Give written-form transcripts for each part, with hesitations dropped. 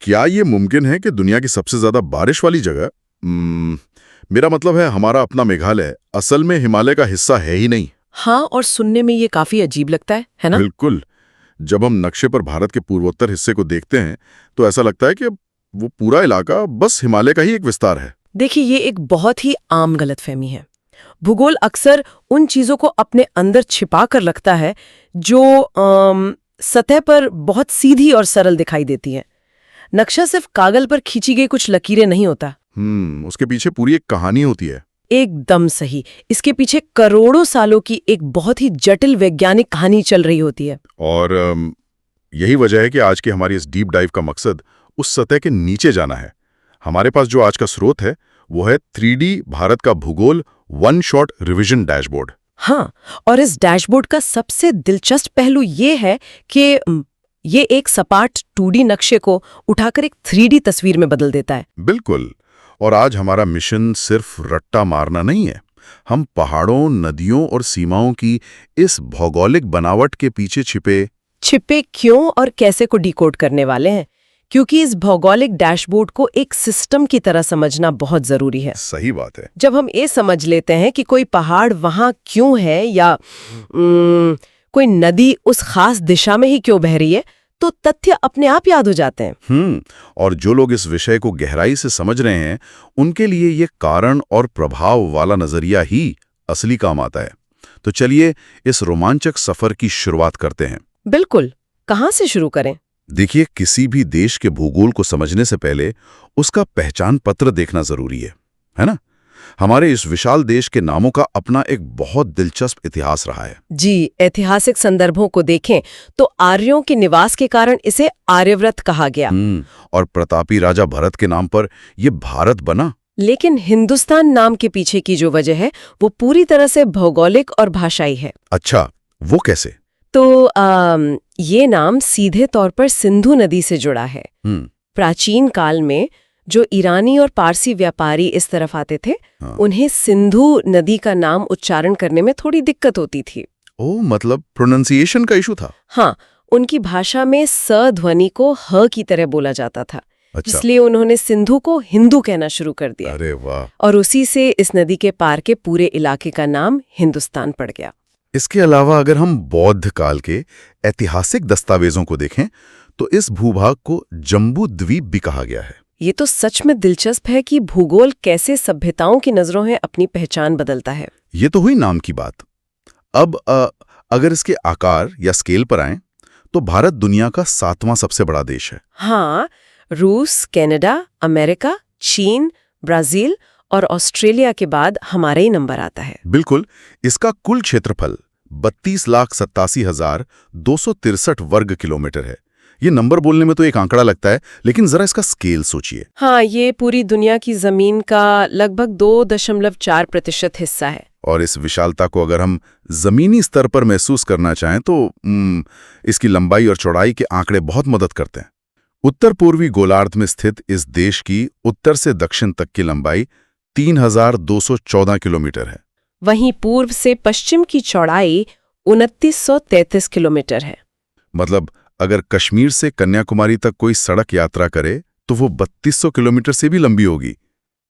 क्या ये मुमकिन है कि दुनिया की सबसे ज्यादा बारिश वाली जगह मेरा मतलब है हमारा अपना मेघालय असल में हिमालय का हिस्सा है ही नहीं? हाँ, और सुनने में ये काफी अजीब लगता है ना? बिल्कुल। जब हम नक्शे पर भारत के पूर्वोत्तर हिस्से को देखते हैं तो ऐसा लगता है कि वो पूरा इलाका बस हिमालय का ही एक विस्तार है। देखिए, ये एक बहुत ही आम गलतफहमी है। भूगोल अक्सर उन चीजों को अपने अंदर छिपा कर रखता है जो सतह पर बहुत सीधी और सरल दिखाई देती है। नक्शा सिर्फ कागज पर खींची गई कुछ लकीरें नहीं होता। उसके पीछे पूरी एक कहानी होती है। एकदम सही। इसके पीछे करोड़ों सालों की एक बहुत ही जटिल वैज्ञानिक कहानी चल रही होती है। और यही वजह है कि आज की हमारी इस डीप डाइव का मकसद उस सतह के नीचे जाना है। हमारे पास जो आज का स्रोत है वो है 3D भारत का भूगोल वन शॉट रिवीजन डैशबोर्ड। हाँ, और इस डैशबोर्ड का सबसे दिलचस्प पहलू ये है कि ये एक सपाट 2D नक्शे को उठाकर एक 3D तस्वीर में बदल देता है। बिल्कुल। और आज हमारा मिशन सिर्फ रट्टा मारना नहीं है। हम पहाड़ों, नदियों और सीमाओं की इस भौगोलिक बनावट के पीछे छिपे क्यों और कैसे को डिकोड करने वाले हैं, क्योंकि इस भौगोलिक डैशबोर्ड को एक सिस्टम की तरह समझना बहुत जरूरी है। सही बात है। जब हम ये समझ लेते हैं कि कोई पहाड़ वहां क्यों है या कोई नदी उस खास दिशा में ही क्यों बह रही है, तो तथ्य अपने आप याद हो जाते हैं। और जो लोग इस विषय को गहराई से समझ रहे हैं उनके लिए ये कारण और प्रभाव वाला नजरिया ही असली काम आता है। तो चलिए इस रोमांचक सफर की शुरुआत करते हैं। बिल्कुल। कहाँ से शुरू करें? देखिए, किसी भी देश के भूगोल को समझने से पहले उसका पहचान पत्र देखना जरूरी है ना? हमारे इस विशाल देश के नामों का अपना एक बहुत दिलचस्प इतिहास रहा है। जी, ऐतिहासिक संदर्भों को देखें तो आर्यों के निवास के कारण इसे आर्यव्रत कहा गया। और प्रतापी राजा भरत के नाम पर यह भारत बना। लेकिन हिंदुस्तान नाम के पीछे की जो वजह है वो पूरी तरह से भौगोलिक और भाषाई है। अच्छा, वो कैसे? तो ये नाम सीधे तौर पर सिंधु नदी से जुड़ा है। प्राचीन काल में जो ईरानी और पारसी व्यापारी इस तरफ आते थे, उन्हें सिंधु नदी का नाम उच्चारण करने में थोड़ी दिक्कत होती थी। ओह, मतलब प्रोनाउंसिएशन का इशू था? हाँ, उनकी भाषा में स ध्वनि को ह की तरह बोला जाता था। अच्छा। इसलिए उन्होंने सिंधु को हिंदू कहना शुरू कर दिया। अरे वाह। और उसी से इस नदी के पार के पूरे इलाके का नाम हिंदुस्तान पड़ गया। इसके अलावा अगर हम बौद्ध काल के ऐतिहासिक दस्तावेजों को देखें तो इस भूभाग को जम्बू द्वीप भी कहा गया है। ये तो सच में दिलचस्प है कि भूगोल कैसे सभ्यताओं की नजरों में अपनी पहचान बदलता है। ये तो हुई नाम की बात। अब अगर इसके आकार या स्केल पर आएं तो भारत दुनिया का 7वां सबसे बड़ा देश है। हाँ, रूस, कनाडा, अमेरिका, चीन, ब्राजील और ऑस्ट्रेलिया के बाद हमारा ही नंबर आता है। बिल्कुल। इसका कुल क्षेत्रफल 32,87,263 वर्ग किलोमीटर है। ये नंबर बोलने में तो एक आंकड़ा लगता है, लेकिन जरा इसका स्केल सोचिए। हाँ, ये पूरी दुनिया की जमीन का लगभग 2.4% हिस्सा है। और इस विशालता को अगर हम जमीनी स्तर पर महसूस करना चाहें तो इसकी लंबाई और चौड़ाई के आंकड़े बहुत मदद करते हैं। उत्तर पूर्वी गोलार्ध में स्थित इस देश की उत्तर से दक्षिण तक की लंबाई 3,214 किलोमीटर है। वहीं पूर्व से पश्चिम की चौड़ाई 2,933 किलोमीटर है। मतलब अगर कश्मीर से कन्याकुमारी तक कोई सड़क यात्रा करे तो वो 3200 किलोमीटर से भी लंबी होगी।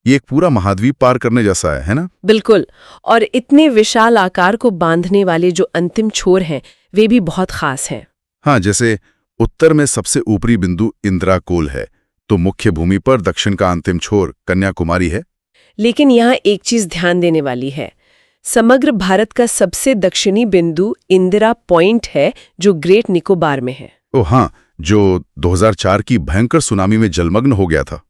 ये एक पूरा महाद्वीप पार करने जैसा है ना? बिल्कुल। और इतने विशाल आकार को बांधने वाले जो अंतिम छोर हैं वे भी बहुत खास हैं। हाँ, जैसे उत्तर में सबसे ऊपरी बिंदु इंदिराकोल है, तो मुख्य भूमि पर दक्षिण का अंतिम छोर कन्याकुमारी है। लेकिन यहाँ एक चीज ध्यान देने वाली है। समग्र भारत का सबसे दक्षिणी बिंदु इंदिरा पॉइंट है जो ग्रेट निकोबार में है। ओह हाँ, जो 2004 की भयंकर सुनामी में जलमग्न हो गया था।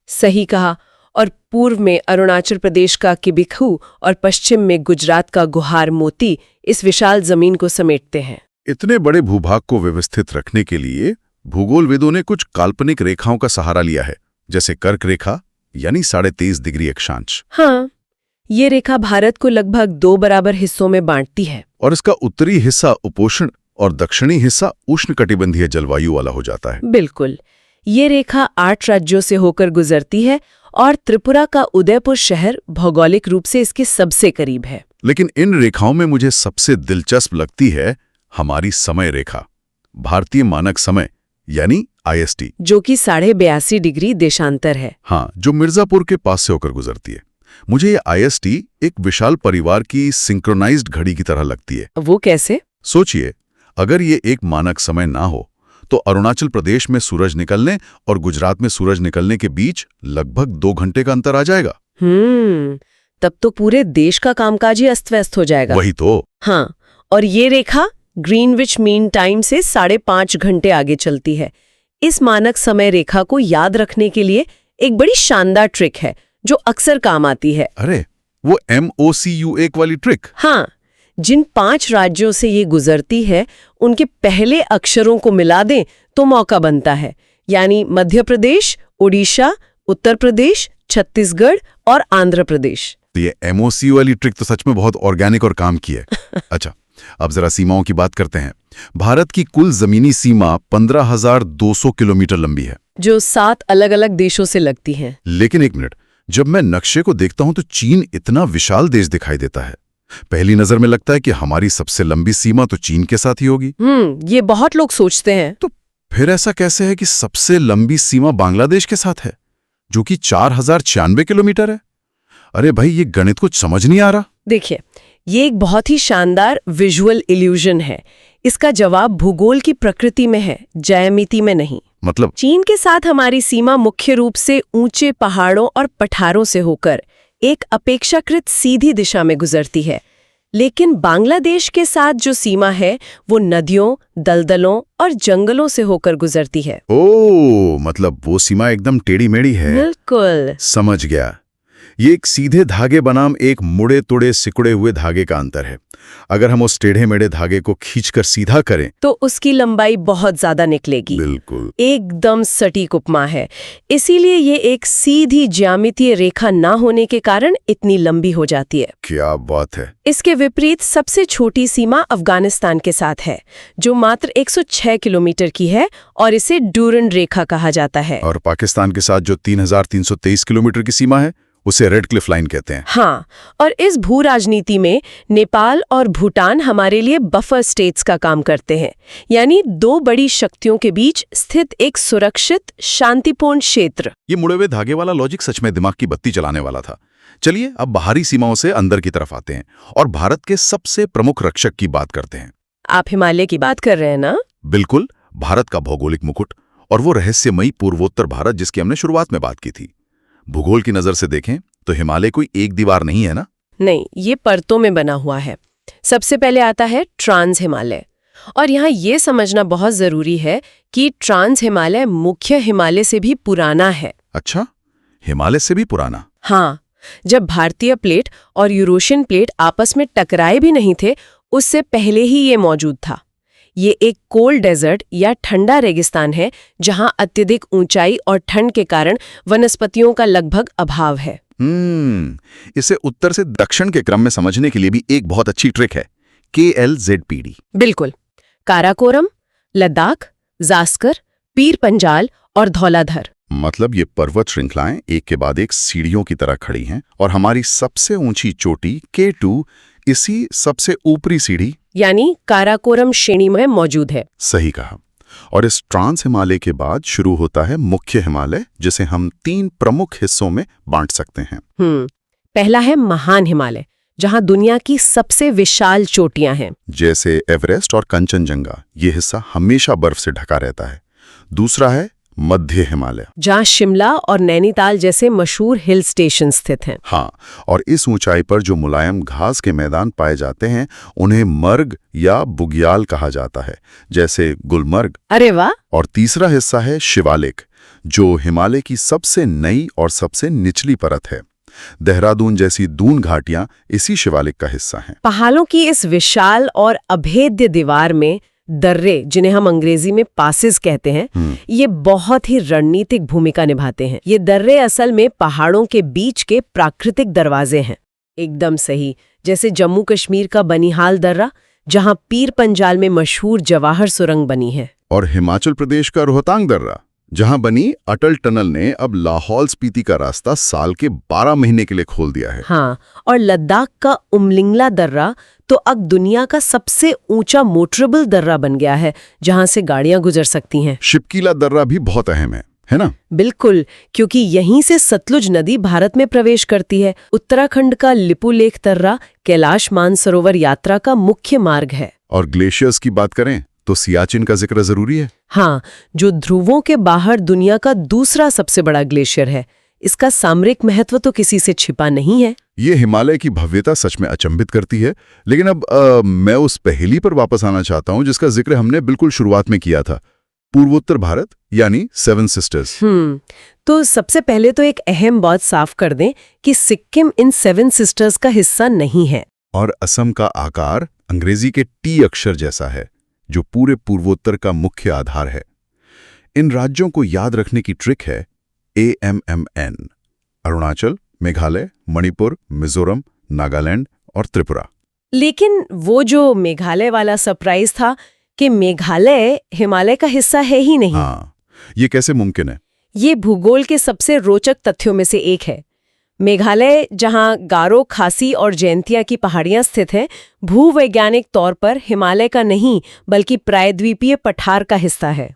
सही कहा। और पूर्व में अरुणाचल प्रदेश का किबिखू और पश्चिम में गुजरात का गुहार मोती इस विशाल जमीन को समेटते हैं। इतने बड़े भूभाग को व्यवस्थित रखने के लिए भूगोलविदों ने कुछ काल्पनिक रेखाओं का सहारा लिया है, जैसे कर्क रेखा यानी 23.5 डिग्री अक्षांश। हाँ, ये रेखा भारत को लगभग 2 बराबर हिस्सों में बांटती है। और इसका उत्तरी हिस्सा उपोष्ण और दक्षिणी हिस्सा उष्णकटिबंधीय जलवायु वाला हो जाता है। बिल्कुल। ये रेखा 8 राज्यों से होकर गुजरती है और त्रिपुरा का उदयपुर शहर भौगोलिक रूप से इसके सबसे करीब है। लेकिन इन रेखाओं में मुझे सबसे दिलचस्प लगती है हमारी समय रेखा। भारतीय मानक समय यानी IST, जो कि 82.5 डिग्री देशांतर है। हाँ, जो मिर्जापुर के पास से होकर गुजरती है। मुझे ये IST एक विशाल परिवार की सिंक्रोनाइज्ड घड़ी की तरह लगती है। वो कैसे? सोचिए, अगर ये एक मानक समय ना हो तो अरुणाचल प्रदेश में सूरज निकलने और गुजरात में सूरज निकलने के बीच लगभग 2 घंटे का अंतर आ जाएगा। तब तो पूरे देश का कामकाज ही अस्त-व्यस्त हो जाएगा। वही तो। हाँ, और ये रेखा ग्रीनविच मीन टाइम से 5.5 घंटे आगे चलती है। इस मानक समय रेखा को याद रखने के लिए एक बड़ी शानदार ट्रिक है जो अक्सर काम आती है। अरे, वो MOCU1 वाली ट्रिक? हाँ, जिन 5 राज्यों से ये गुजरती है उनके पहले अक्षरों को मिला दें तो मौका बनता है। यानी मध्य प्रदेश, उड़ीसा, उत्तर प्रदेश, छत्तीसगढ़ और आंध्र प्रदेश। तो ये MOCU वाली ट्रिक तो सच में बहुत ऑर्गेनिक और काम की है। अच्छा, अब जरा सीमाओं की बात करते हैं। भारत की कुल जमीनी सीमा 15,200 किलोमीटर लंबी है, जो 7 अलग-अलग देशों से लगती है। लेकिन एक मिनट, जब मैं नक्शे को देखता हूं तो चीन इतना विशाल देश दिखाई देता है। पहली नजर में लगता है कि हमारी सबसे लंबी सीमा तो चीन के साथ ही होगी। ये बहुत लोग सोचते हैं। तो फिर ऐसा कैसे है कि सबसे लंबी सीमा बांग्लादेश के साथ है, जो कि 4,096 किलोमीटर है? अरे भाई, ये गणित कुछ समझ नहीं आ रहा। देखिए, ये एक बहुत ही शानदार विजुअल इल्यूजन है। इसका जवाब भूगोल की प्रकृति में है, ज्यामिति में नहीं। मतलब? चीन के साथ हमारी सीमा मुख्य रूप से ऊंचे पहाड़ों और पठारों से होकर एक अपेक्षाकृत सीधी दिशा में गुजरती है। लेकिन बांग्लादेश के साथ जो सीमा है वो नदियों, दलदलों और जंगलों से होकर गुजरती है। ओह, मतलब वो सीमा एकदम टेढ़ी-मेढ़ी है। बिल्कुल। समझ गया। ये एक सीधे धागे बनाम एक मुड़े तुड़े सिकुड़े हुए धागे का अंतर है। अगर हम उस टेढ़े मेढ़े धागे को खींचकर सीधा करें तो उसकी लंबाई बहुत ज्यादा निकलेगी। बिल्कुल, एकदम सटीक उपमा है। इसीलिए ये एक सीधी ज्यामितीय रेखा ना होने के कारण इतनी लंबी हो जाती है। क्या बात है। इसके विपरीत सबसे छोटी सीमा अफगानिस्तान के साथ है, जो मात्र 106 किलोमीटर की है और इसे डूरन रेखा कहा जाता है। और पाकिस्तान के साथ जो 3,323 किलोमीटर की सीमा है उसे रेड क्लिफ लाइन कहते हैं। हाँ, और इस भू राजनीति में नेपाल और भूटान हमारे लिए बफर स्टेट्स का काम करते हैं, यानी 2 बड़ी शक्तियों के बीच स्थित एक सुरक्षित, शांतिपूर्ण क्षेत्र। ये मुड़े हुए धागे वाला लॉजिक सच में दिमाग की बत्ती जलाने वाला था। चलिए अब बाहरी सीमाओं से अंदर की तरफ आते हैं और भारत के सबसे प्रमुख रक्षक की बात करते हैं। आप हिमालय की बात कर रहे हैं ना? बिल्कुल, भारत का भौगोलिक मुकुट और वो रहस्यमयी पूर्वोत्तर भारत जिसकी हमने शुरुआत में बात की थी। भूगोल की नजर से देखें तो हिमालय कोई एक दीवार नहीं है ना? नहीं, ये परतों में बना हुआ है। सबसे पहले आता है ट्रांस हिमालय, और यहाँ ये समझना बहुत जरूरी है कि ट्रांस हिमालय मुख्य हिमालय से भी पुराना है। अच्छा, हिमालय से भी पुराना? हाँ, जब भारतीय प्लेट और यूरोशियन प्लेट आपस में टकराए भी नहीं थे, उससे पहले ही ये मौजूद था। ये एक कोल्ड डेजर्ट या ठंडा रेगिस्तान है जहां अत्यधिक ऊंचाई और ठंड के कारण वनस्पतियों का लगभग अभाव है। इसे उत्तर से दक्षिण के क्रम में समझने के लिए भी एक बहुत अच्छी ट्रिक है, KLZPD। बिल्कुल। काराकोरम, लद्दाख, जास्कर, पीर पंजाल और धौलाधर। मतलब ये पर्वत श्रृंखलाएं एक के बाद एक सीढ़ियों की तरह खड़ी हैं और हमारी सबसे ऊंची चोटी K2 इसी सबसे ऊपरी सीढ़ी यानी काराकोरम श्रेणी में मौजूद है। सही कहा। और इस ट्रांस हिमालय के बाद शुरू होता है मुख्य हिमालय, जिसे हम 3 प्रमुख हिस्सों में बांट सकते हैं। पहला है महान हिमालय, जहां दुनिया की सबसे विशाल चोटियां हैं, जैसे एवरेस्ट और कंचनजंगा। ये हिस्सा हमेशा बर्फ से ढका रहता है। दूसरा है मध्य हिमालय, जहां शिमला और नैनीताल जैसे मशहूर हिल स्टेशन स्थित हैं। हाँ, और इस ऊंचाई पर जो मुलायम घास के मैदान पाए जाते हैं उन्हें मर्ग या बुग्याल कहा जाता है, जैसे गुलमर्ग। अरे वाह। और तीसरा हिस्सा है शिवालिक, जो हिमालय की सबसे नई और सबसे निचली परत है। देहरादून जैसी दून घाटियां इसी शिवालिक का हिस्सा हैं। पहाड़ों की इस विशाल और अभेद्य दीवार में दर्रे, जिन्हें हम अंग्रेजी में पासेस कहते हैं, ये बहुत ही रणनीतिक भूमिका निभाते हैं। ये दर्रे असल में पहाड़ों के बीच के प्राकृतिक दरवाजे हैं। एकदम सही, जैसे जम्मू कश्मीर का बनिहाल दर्रा, जहां पीर पंजाल में मशहूर जवाहर सुरंग बनी है। और हिमाचल प्रदेश का रोहतांग दर्रा, जहां बनी अटल टनल ने अब लाहौल स्पीति का रास्ता साल के 12 महीने के लिए खोल दिया है। हाँ, और लद्दाख का उमलिंगला दर्रा तो अब दुनिया का सबसे ऊंचा मोटरेबल दर्रा बन गया है, जहां से गाड़ियां गुजर सकती हैं। शिपकीला दर्रा भी बहुत अहम है ना? बिल्कुल, क्योंकि यहीं से सतलुज नदी भारत में प्रवेश करती है। उत्तराखंड का लिपुलेख दर्रा कैलाश मानसरोवर यात्रा का मुख्य मार्ग है। और ग्लेशियर्स की बात करें तो सियाचिन का जिक्र जरूरी है। हाँ, जो ध्रुवों के बाहर दुनिया का दूसरा सबसे बड़ा ग्लेशियर है। इसका सामरिक महत्व तो किसी से छिपा नहीं है। ये हिमालय की भव्यता सच में अचंभित करती है। लेकिन अब मैं उस पहेली पर वापस आना चाहता हूं जिसका जिक्र हमने बिल्कुल शुरुआत में किया था, पूर्वोत्तर भारत यानी 7 सिस्टर्स। तो सबसे पहले तो एक अहम बात साफ कर दें कि सिक्किम इन 7 सिस्टर्स का हिस्सा नहीं है। और असम का आकार अंग्रेजी के टी अक्षर जैसा है, जो पूरे पूर्वोत्तर का मुख्य आधार है। इन राज्यों को याद रखने की ट्रिक है AMMN: अरुणाचल, मेघालय, मणिपुर, मिजोरम, नागालैंड और त्रिपुरा। लेकिन वो जो मेघालय वाला सरप्राइज था कि मेघालय हिमालय का हिस्सा है ही नहीं। हाँ, ये कैसे मुमकिन है? ये भूगोल के सबसे रोचक तथ्यों में से एक है। मेघालय, जहां गारो, खासी और जयंतिया की पहाड़ियां स्थित हैं, भूवैज्ञानिक तौर पर हिमालय का नहीं बल्कि प्रायद्वीपीय पठार का हिस्सा है।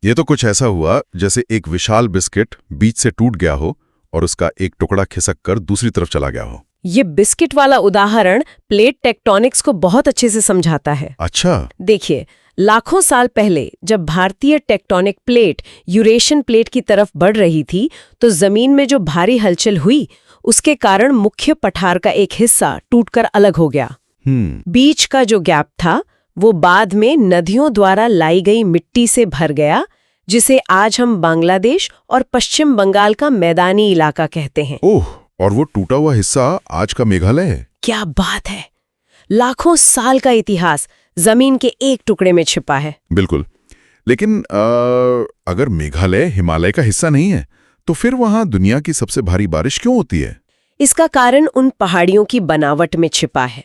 ये तो कुछ ऐसा हुआ जैसे एक विशाल बिस्किट बीच से टूट गया हो और उसका एक टुकड़ा खिसक कर दूसरी तरफ चला गया हो। ये बिस्किट वाला उदाहरण प्लेट टेक्टोनिक्स को बहुत अच्छे से समझाता है। अच्छा। देखिए, लाखों साल पहले जब भारतीय टेक्टोनिक प्लेट यूरेशियन प्लेट की तरफ बढ़ रही थी, तो जमीन में जो भारी हलचल हुई उसके कारण मुख्य पठार का एक हिस्सा टूटकर अलग हो गया। बीच का जो गैप था वो बाद में नदियों द्वारा लाई गई मिट्टी से भर गया, जिसे आज हम बांग्लादेश और पश्चिम बंगाल का मैदानी इलाका कहते हैं। ओह, और वो टूटा हुआ हिस्सा आज का मेघालय है। क्या बात है! लाखों साल का इतिहास जमीन के एक टुकड़े में छिपा है। बिल्कुल। लेकिन अगर मेघालय हिमालय का हिस्सा नहीं है, तो फिर वहां दुनिया की सबसे भारी बारिश क्यों होती है? इसका कारण उन पहाड़ियों की बनावट में छिपा है।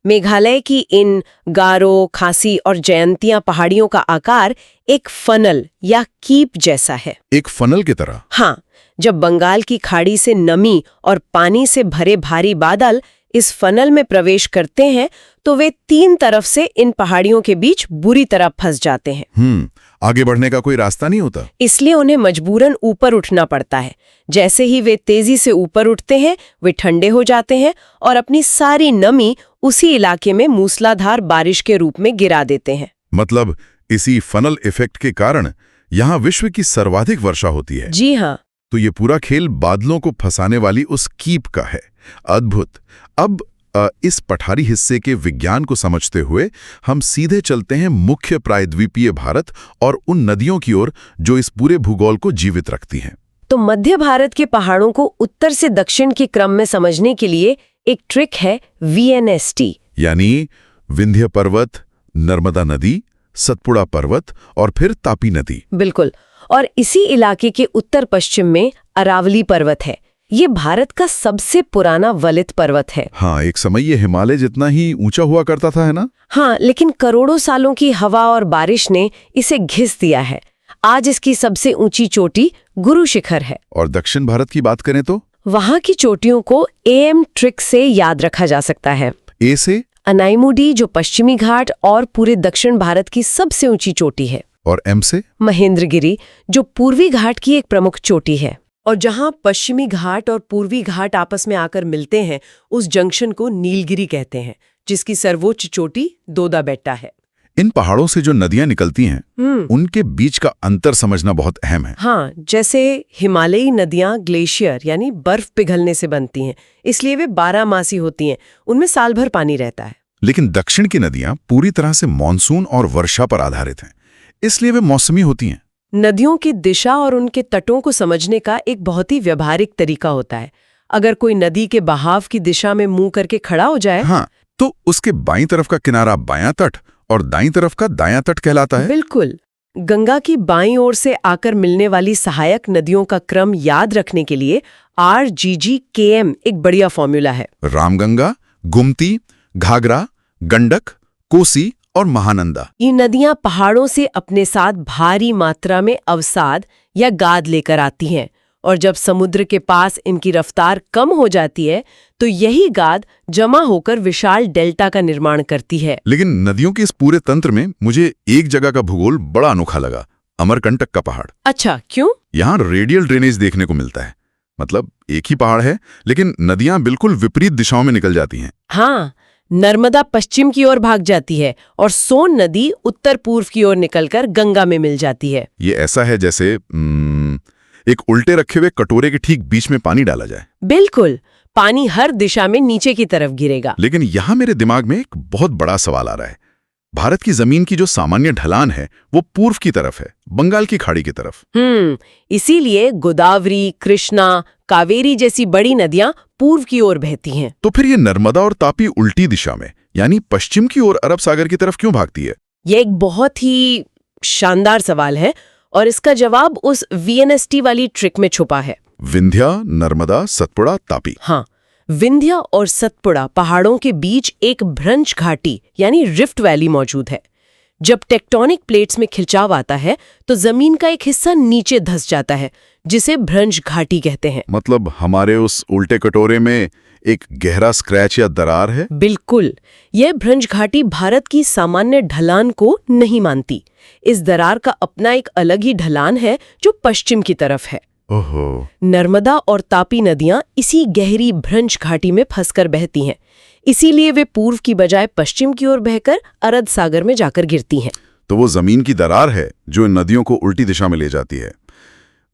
मेघालय की इन गारो, खासी और जयंतिया पहाड़ियों का आकार एक फनल या कीप जैसा है। एक फनल की तरह? हाँ, जब बंगाल की खाड़ी से नमी और पानी से भरे भारी बादल इस फनल में प्रवेश करते हैं, तो वे 3 तरफ से इन पहाड़ियों के बीच बुरी तरह फंस जाते हैं। आगे बढ़ने का कोई रास्ता नहीं होता, इसलिए उन्हें मजबूरन ऊपर उठना पड़ता है। जैसे ही वे तेजी से ऊपर उठते हैं, वे ठंडे हो जाते हैं और अपनी सारी नमी उसी इलाके में मूसलाधार बारिश के रूप में गिरा देते हैं। मतलब इसी फनल इफेक्ट के कारण यहाँ विश्व की सर्वाधिक वर्षा होती है। जी हाँ। तो ये पूरा खेल बादलों को फंसाने वाली उस कीप का है। अद्भुत। अब इस पठारी हिस्से के विज्ञान को समझते हुए हम सीधे चलते हैं मुख्य प्रायद्वीपीय भारत और उन नदियों की ओर जो इस पूरे भूगोल को जीवित रखती हैं। तो मध्य भारत के पहाड़ों को उत्तर से दक्षिण के क्रम में समझने के लिए एक ट्रिक है VNST, यानी विंध्य पर्वत, नर्मदा नदी, सतपुड़ा पर्वत और फिर तापी नदी। बिल्कुल। और इसी इलाके के उत्तर पश्चिम में अरावली पर्वत है। ये भारत का सबसे पुराना वलित पर्वत है। हाँ, एक समय ये हिमालय जितना ही ऊंचा हुआ करता था, है ना? हाँ, लेकिन करोड़ों सालों की हवा और बारिश ने इसे घिस दिया है। आज इसकी सबसे ऊंची चोटी गुरु शिखर है। और दक्षिण भारत की बात करें तो वहां की चोटियों को AM ट्रिक से याद रखा जा सकता है। ए से अनाईमुडी, जो पश्चिमी घाट और पूरे दक्षिण भारत की सबसे ऊंची चोटी है। और M से महेंद्रगिरी, जो पूर्वी घाट की एक प्रमुख चोटी है। और जहां पश्चिमी घाट और पूर्वी घाट आपस में आकर मिलते हैं, उस जंक्शन को नीलगिरी कहते हैं, जिसकी सर्वोच्च चोटी दोदा बेट्टा है। इन पहाड़ों से जो नदियां निकलती हैं, उनके बीच का अंतर समझना बहुत अहम है। हाँ, जैसे हिमालयी नदियां ग्लेशियर यानी बर्फ पिघलने से बनती हैं, इसलिए वे 12मासी होती हैं। उनमें साल भर पानी रहता है। लेकिन दक्षिण की नदियां पूरी तरह से मानसून और वर्षा पर आधारित हैं, इसलिए वे मौसमी होती हैं। नदियों की दिशा और उनके तटों को समझने का एक बहुत ही व्यवहारिक तरीका होता है। अगर कोई नदी के बहाव की दिशा में मुंह करके खड़ा हो जाए, हाँ, तो उसके बाईं तरफ का किनारा बायां तट और दाईं तरफ का दायां तट कहलाता है। बिल्कुल। गंगा की बाईं ओर से आकर मिलने वाली सहायक नदियों का क्रम याद रखने के लिए RGGKM एक बढ़िया फॉर्मूला है। रामगंगा, गुमती, घाघरा, गंडक, कोसी और महानंदा। ये नदियां पहाड़ों से अपने साथ भारी मात्रा में अवसाद या गाद लेकर आती हैं, और जब समुद्र के पास इनकी रफ्तार कम हो जाती है तो यही गाद जमा होकर विशाल डेल्टा का निर्माण करती है। लेकिन नदियों के इस पूरे तंत्र में मुझे एक जगह का भूगोल बड़ा अनोखा लगा, अमरकंटक का पहाड़। अच्छा, क्यों? यहाँ रेडियल ड्रेनेज देखने को मिलता है। मतलब एक ही पहाड़ है लेकिन नदियां बिल्कुल विपरीत दिशाओं में निकल जाती हैं। हाँ, नर्मदा पश्चिम की ओर भाग जाती है और सोन नदी उत्तर पूर्व की ओर निकलकर गंगा में मिल जाती है। ये ऐसा है जैसे एक उल्टे रखे हुए कटोरे के ठीक बीच में पानी डाला जाए। बिल्कुल, पानी हर दिशा में नीचे की तरफ गिरेगा। लेकिन यहाँ मेरे दिमाग में एक बहुत बड़ा सवाल आ रहा है। भारत की जमीन की जो सामान्य ढलान है वो पूर्व की तरफ है, बंगाल की खाड़ी की तरफ। इसीलिए गोदावरी, कृष्णा, कावेरी जैसी बड़ी नदियां पूर्व की ओर बहती हैं। तो फिर ये नर्मदा और तापी उल्टी दिशा में यानी पश्चिम की ओर अरब सागर की तरफ क्यों भागती है? ये एक बहुत ही शानदार सवाल है और इसका जवाब उस VNST वाली ट्रिक में छुपा है। विंध्या, नर्मदा, सतपुड़ा, तापी। हाँ, विंध्या और सतपुड़ा पहाड़ों के बीच एक भ्रंश घाटी यानी रिफ्ट वैली मौजूद है। जब टेक्टोनिक प्लेट्स में खिंचाव आता है तो जमीन का एक हिस्सा नीचे धंस जाता है, जिसे भ्रंश घाटी कहते हैं। मतलब हमारे उस उल्टे कटोरे में एक गहरा स्क्रैच या दरार है? बिल्कुल, यह भ्रंश घाटी भारत की सामान्य ढलान को नहीं मानती। इस दरार का अपना एक अलग ही ढलान है जो पश्चिम की तरफ है। ओहो। नर्मदा और तापी नदियां इसी गहरी भ्रंश घाटी में फंसकर बहती हैं। इसीलिए वे पूर्व की बजाय पश्चिम की ओर बहकर अरब सागर में जाकर गिरती हैं। तो वो जमीन की दरार है जो इन नदियों को उल्टी दिशा में ले जाती है।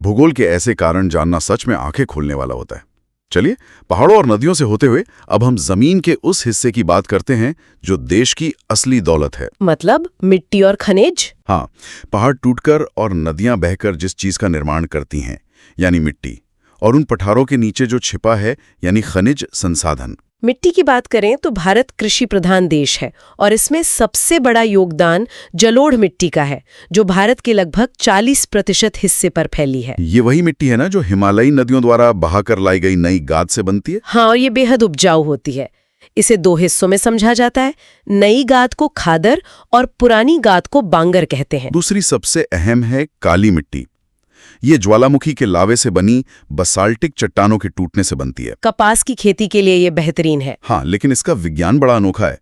भूगोल के ऐसे कारण जानना सच में आंखें खोलने वाला होता है। चलिए, पहाड़ों और नदियों से होते हुए अब हम जमीन के उस हिस्से की बात करते हैं जो देश की असली दौलत है। मतलब मिट्टी और खनिज। हाँ, पहाड़ टूटकर और नदियां बहकर जिस चीज का निर्माण करती हैं यानी मिट्टी, और उन पठारों के नीचे जो छिपा है यानी खनिज संसाधन। मिट्टी की बात करें तो भारत कृषि प्रधान देश है और इसमें सबसे बड़ा योगदान जलोढ़ मिट्टी का है, जो भारत के लगभग 40% हिस्से पर फैली है। ये वही मिट्टी है ना जो हिमालयी नदियों द्वारा बहाकर लाई गई नई गाद से बनती है? हाँ, और ये बेहद उपजाऊ होती है। इसे 2 हिस्सों में समझा जाता है। नई गाद को खादर और पुरानी गाद को बांगर कहते हैं। दूसरी सबसे अहम है काली मिट्टी। ये ज्वालामुखी के लावे से बनी बसाल्टिक चट्टानों के टूटने से बनती है। कपास की खेती के लिए ये बेहतरीन है। हाँ, लेकिन इसका विज्ञान बड़ा अनोखा है।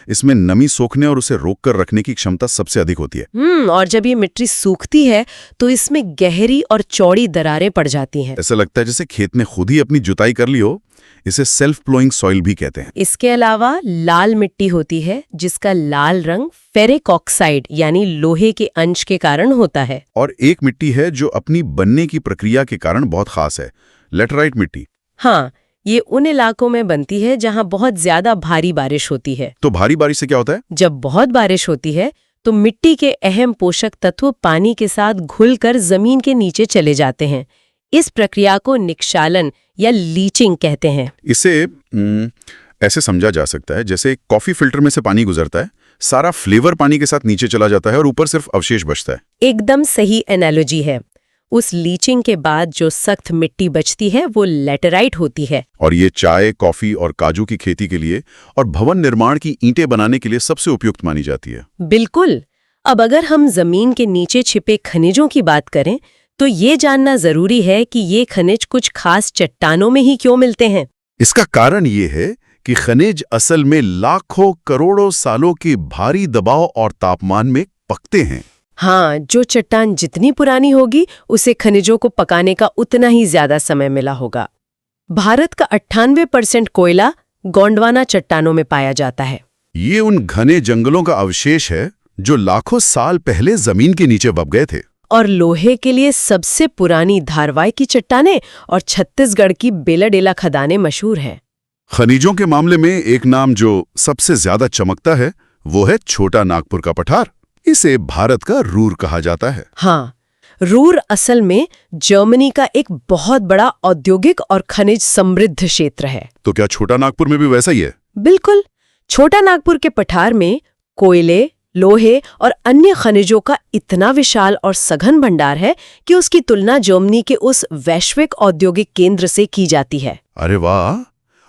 इसमें नमी सोखने और उसे रोककर रखने की क्षमता सबसे अधिक होती है। और जब ये मिट्टी सूखती है तो इसमें गहरी और चौड़ी दरारें पड़ जाती हैं। ऐसा लगता है जैसे खेत ने खुद ही अपनी जुताई कर ली हो। इसे सेल्फ प्लोइंग सॉइल भी कहते हैं। इसके अलावा लाल मिट्टी होती है जिसका लाल रंग फेरिक ऑक्साइड यानी लोहे के अंश के कारण होता है। और एक मिट्टी है जो अपनी बनने की प्रक्रिया के कारण बहुत खास है, लेटराइट मिट्टी। हाँ, ये उन इलाकों में बनती है जहाँ बहुत ज्यादा भारी बारिश होती है। तो भारी बारिश से क्या होता है? जब बहुत बारिश होती है तो मिट्टी के अहम पोषक तत्व पानी के साथ घुलकर जमीन के नीचे चले जाते हैं। इस प्रक्रिया को निक्षालन या लीचिंग कहते हैं। इसे ऐसे समझा जा सकता है जैसे कॉफी फिल्टर में से पानी गुजरता है, सारा फ्लेवर पानी के साथ नीचे चला जाता है और ऊपर सिर्फ अवशेष बचता है। एकदम सही एनालॉजी है। उस लीचिंग के बाद जो सख्त मिट्टी बचती है वो लेटराइट होती है। और ये चाय, कॉफी और काजू की खेती के लिए और भवन निर्माण की ईंटें बनाने के लिए सबसे उपयुक्त मानी जाती है। बिल्कुल। अब अगर हम जमीन के नीचे छिपे खनिजों की बात करें तो ये जानना जरूरी है कि ये खनिज कुछ खास चट्टानों में ही क्यों मिलते हैं। इसका कारण ये है कि खनिज असल में लाखों करोड़ों सालों के भारी दबाव और तापमान में पकते हैं। हाँ, जो चट्टान जितनी पुरानी होगी उसे खनिजों को पकाने का उतना ही ज्यादा समय मिला होगा। भारत का 98% कोयला गोंडवाना चट्टानों में पाया जाता है। ये उन घने जंगलों का अवशेष है जो लाखों साल पहले जमीन के नीचे दब गए थे। और लोहे के लिए सबसे पुरानी धारवाई की चट्टानें और छत्तीसगढ़ की बेलाडेला खदानें मशहूर हैं। खनिजों के मामले में एक नाम जो सबसे ज्यादा चमकता है वो है छोटा नागपुर का पठार। इसे भारत का रूर कहा जाता है। हाँ, रूर असल में जर्मनी का एक बहुत बड़ा औद्योगिक और खनिज समृद्ध क्षेत्र है। तो क्या छोटा नागपुर में भी वैसा ही है? बिल्कुल। छोटा नागपुर के पठार में कोयले, लोहे और अन्य खनिजों का इतना विशाल और सघन भंडार है कि उसकी तुलना जर्मनी के उस वैश्विक औद्योगिक केंद्र से की जाती है। अरे वाह!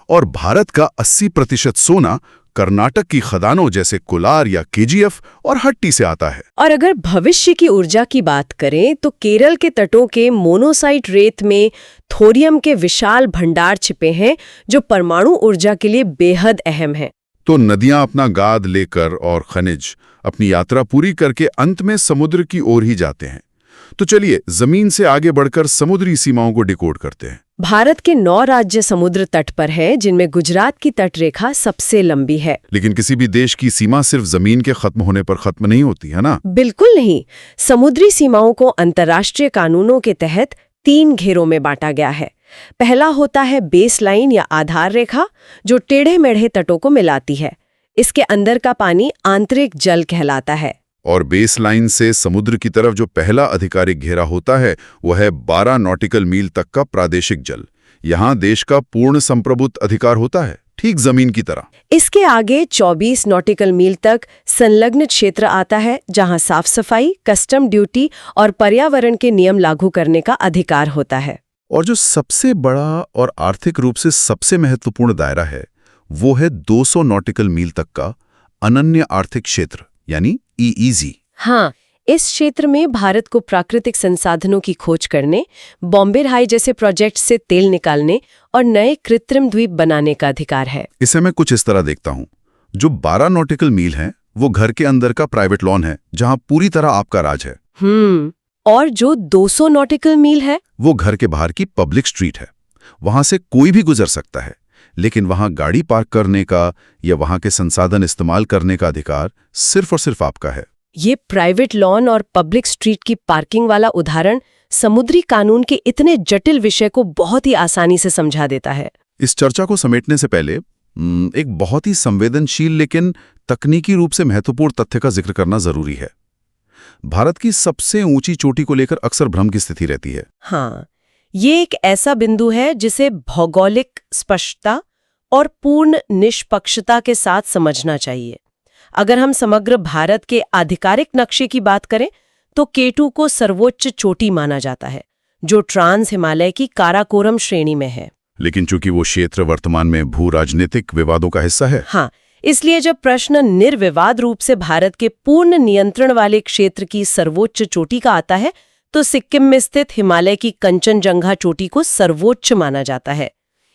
और भारत का 80% सोना कर्नाटक की खदानों जैसे कोलार या केजीएफ और हट्टी से आता है। और अगर भविष्य की ऊर्जा की बात करें तो केरल के तटों के मोनोसाइट रेत में थोरियम के विशाल भंडार छिपे हैं जो परमाणु ऊर्जा के लिए बेहद अहम है। तो नदियां अपना गाद लेकर और खनिज अपनी यात्रा पूरी करके अंत में समुद्र की ओर ही जाते हैं। तो चलिए जमीन से आगे बढ़कर समुद्री सीमाओं को डिकोड करते हैं। भारत के 9 राज्य समुद्र तट पर हैं, जिनमें गुजरात की तटरेखा सबसे लंबी है। लेकिन किसी भी देश की सीमा सिर्फ जमीन के खत्म होने पर खत्म नहीं होती है ना? बिल्कुल नहीं। समुद्री सीमाओं को अंतर्राष्ट्रीय कानूनों के तहत 3 घेरों में बांटा गया है। पहला होता है बेस लाइन या आधार रेखा, जो टेढ़े मेढ़े तटों को मिलाती है। इसके अंदर का पानी आंतरिक जल कहलाता है। और बेस लाइन से समुद्र की तरफ जो पहला आधिकारिक घेरा होता है वह है 12 नॉटिकल मील तक का प्रादेशिक जल। यहाँ देश का पूर्ण संप्रभुत्व अधिकार होता है, ठीक जमीन की तरह। इसके आगे 24 नॉटिकल मील तक संलग्न क्षेत्र आता है, जहाँ साफ सफाई, कस्टम ड्यूटी और पर्यावरण के नियम लागू करने का अधिकार होता है। और जो सबसे बड़ा और आर्थिक रूप से सबसे महत्वपूर्ण दायरा है वो है 200 नॉटिकल मील तक का अनन्य आर्थिक क्षेत्र यानी EEZ। हाँ, इस क्षेत्र में भारत को प्राकृतिक संसाधनों की खोज करने, बॉम्बे हाई जैसे प्रोजेक्ट से तेल निकालने और नए कृत्रिम द्वीप बनाने का अधिकार है। इसे मैं कुछ इस तरह देखता हूँ, जो 12 नॉटिकल मील हैं वो घर के अंदर का प्राइवेट लॉन है जहाँ पूरी तरह आपका राज है। और जो 200 नॉटिकल मील है वो घर के बाहर की पब्लिक स्ट्रीट है। वहां से कोई भी गुजर सकता है, लेकिन वहां गाड़ी पार्क करने का या वहां के संसाधन इस्तेमाल करने का अधिकार सिर्फ और सिर्फ आपका है। ये प्राइवेट लॉन और पब्लिक स्ट्रीट की पार्किंग वाला उदाहरण समुद्री कानून के इतने जटिल विषय को बहुत ही आसानी से समझा देता है। इस चर्चा को समेटने से पहले एक बहुत ही संवेदनशील लेकिन तकनीकी रूप से महत्वपूर्ण तथ्य का जिक्र करना जरूरी है। भारत की सबसे ऊंची चोटी को लेकर अक्सर भ्रम की स्थिति रहती है। हाँ, ये एक ऐसा बिंदु है जिसे भौगोलिक स्पष्टता और पूर्ण निष्पक्षता के साथ समझना चाहिए। अगर हम समग्र भारत के आधिकारिक नक्शे की बात करें तो K2 को सर्वोच्च चोटी माना जाता है, जो ट्रांस हिमालय की काराकोरम श्रेणी में है। लेकिन चूंकि वो क्षेत्र वर्तमान में भू राजनीतिक विवादों का हिस्सा है। हाँ, इसलिए जब प्रश्न निर्विवाद रूप से भारत के पूर्ण नियंत्रण वाले क्षेत्र की सर्वोच्च चोटी का आता है तो सिक्किम में स्थित हिमालय की कंचनजंगा चोटी को सर्वोच्च माना जाता है।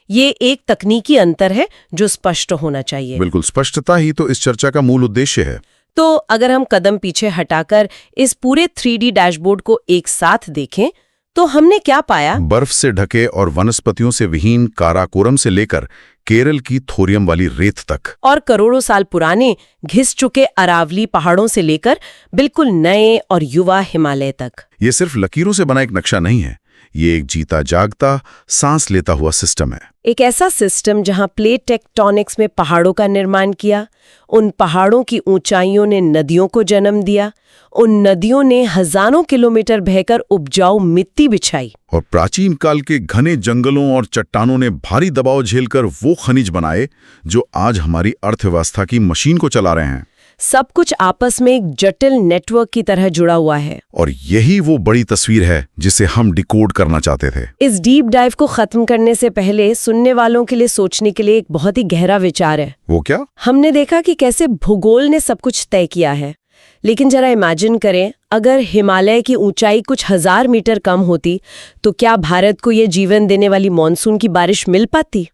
ये एक तकनीकी अंतर है जो स्पष्ट होना चाहिए। बिल्कुल, स्पष्टता ही तो इस चर्चा का मूल उद्देश्य है। तो अगर हम कदम पीछे हटाकर इस पूरे 3D डैशबोर्ड को एक साथ देखें तो हमने क्या पाया? बर्फ से ढके और वनस्पतियों से विहीन काराकोरम से लेकर केरल की थोरियम वाली रेत तक, और करोड़ों साल पुराने घिस चुके अरावली पहाड़ों से लेकर बिल्कुल नए और युवा हिमालय तक। ये सिर्फ लकीरों से बना एक नक्शा नहीं है, ये एक जीता जागता सांस लेता हुआ सिस्टम है। एक ऐसा सिस्टम जहां प्लेट टेक्टोनिक्स में पहाड़ों का निर्माण किया, उन पहाड़ों की ऊंचाइयों ने नदियों को जन्म दिया, उन नदियों ने हजारों किलोमीटर बहकर उपजाऊ मिट्टी बिछाई, और प्राचीन काल के घने जंगलों और चट्टानों ने भारी दबाव झेलकर वो खनिज बनाए जो आज हमारी अर्थव्यवस्था की मशीन को चला रहे हैं। सब कुछ आपस में एक जटिल नेटवर्क की तरह जुड़ा हुआ है। और यही वो बड़ी तस्वीर है जिसे हम डिकोड करना चाहते थे। इस डीप डाइव को खत्म करने से पहले सुनने वालों के लिए सोचने के लिए एक बहुत ही गहरा विचार है। वो क्या? हमने देखा कि कैसे भूगोल ने सब कुछ तय किया है, लेकिन जरा इमेजिन करें अगर हिमालय की ऊंचाई कुछ 1000 मीटर कम होती तो क्या भारत को ये जीवन देने वाली मानसून की बारिश मिल पाती?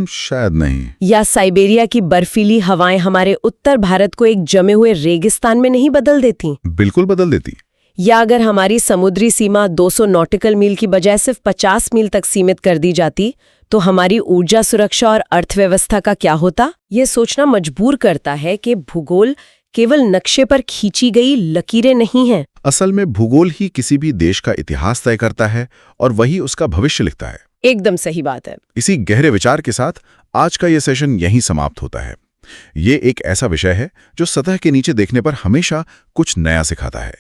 शायद नहीं। या साइबेरिया की बर्फीली हवाएं हमारे उत्तर भारत को एक जमे हुए रेगिस्तान में नहीं बदल देती? बिल्कुल बदल देती। या अगर हमारी समुद्री सीमा 200 नॉटिकल मील की बजाय सिर्फ 50 मील तक सीमित कर दी जाती तो हमारी ऊर्जा सुरक्षा और अर्थव्यवस्था का क्या होता? ये सोचना मजबूर करता है कि भूगोल केवल नक्शे पर खींची गई लकीरें नहीं हैं। असल में भूगोल ही किसी भी देश का इतिहास तय करता है और वही उसका भविष्य लिखता है। एकदम सही बात है। इसी गहरे विचार के साथ आज का ये सेशन यहीं समाप्त होता है। ये एक ऐसा विषय है जो सतह के नीचे देखने पर हमेशा कुछ नया सिखाता है।